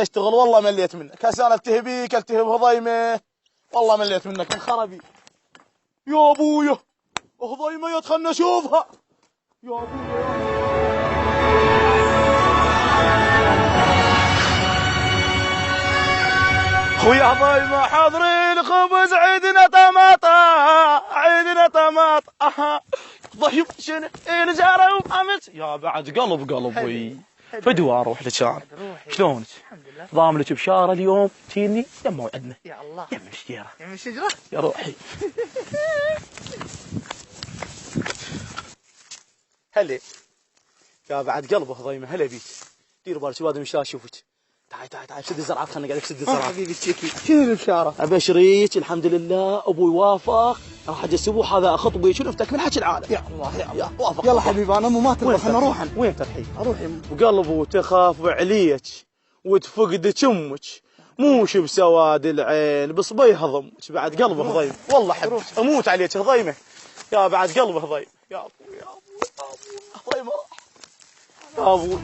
تشتغل والله مليت منك. هسه التهي بيك التهي بهضيمه، والله مليت منك من خربي. يا ابويا هضيمه يا خلنا نشوفها يا ابويا. خويا هضيمه حاضرين خبز عيدنا طماطة، عيدنا طماطة. ضيب شنو الجاره وقامت يا بعد قلبي فدوى اروح لك انا. شلونك؟ الحمد لله. ضامنك بشاره اليوم تجيني يم موعدنا. يا الله يم الشجره يم الشجره يا روحي. هلا يا بعد قلبه هضيمه. هلا بيك. دير بالك وادي مشى اشوفك. تعال سد الزرعات. خلنا قاعد اسد الزرعات. حبيبي تشيكي. شنو البشاره؟ ابشريك الحمد لله ابوي وافق. راح اجي اسبوع هذا خطبي شفتك من حكي العالم. يا الله يا الله. وافق. يلا حبيبي انا مو ما تروح انا اروح. وين ترحي؟ اروح وقلبه تخاف عليك وتفقد امك، موش بسواد العين بصبي هضمك. بعد قلبه هضيم والله حبك اموت عليك هضيمه. يا بعد قلبه هضيم. يا ابوي يا ابوي يا ابوي هضيمه راح يا ابوي.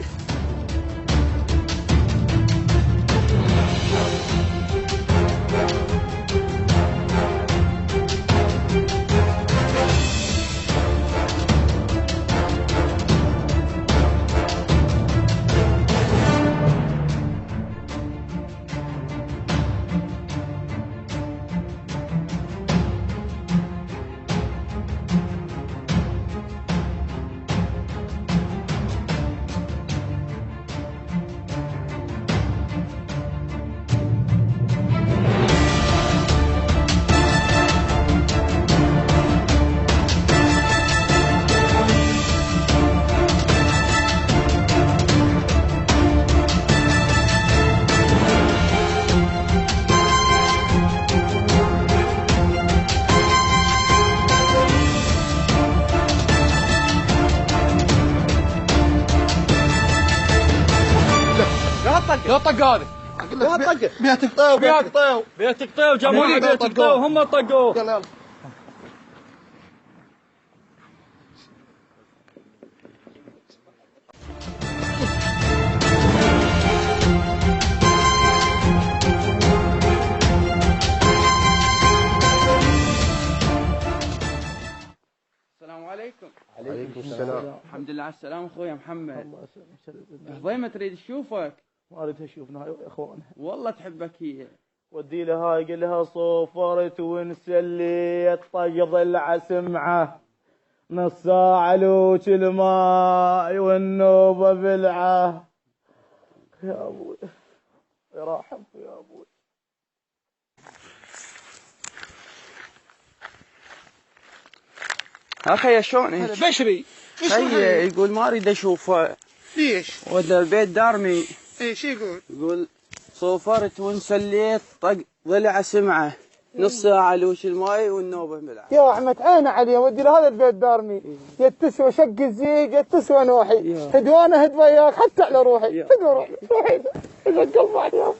يا طق هذه. يا طقه بيتك طيو بيتك طيو جماعة بيتك طيو هم طقوه. يلا السلام عليكم. عليكم السلام. الحمد لله على السلامة اخويا محمد. هضيمة تريد تشوفك. ما اريد اشوفنا يا اخوانها. والله تحبك هي. ودي لها قل لها صفرت ونسليت طق ضلع سمعه، نص ساعة لوج الماء والنوبة بلعه. يا ابوي يا راحم يا ابوي. اخي شلونك؟ بشري هي يقول ما اريد اشوفه. ليش؟ ولا البيت دارمي. ايش يقول؟ يقول صوفرت ونسليت طق ضلع سمعه، نص ساعة لوش الماي والنوبة ملعب. يا احمد عينه علي ودي لهذا البيت دارمي. يتسوى شق الزيق يتسوى نوحي. هدوانه هد وياك حتى على روحي. هدوى روحي اذا قلب علي يا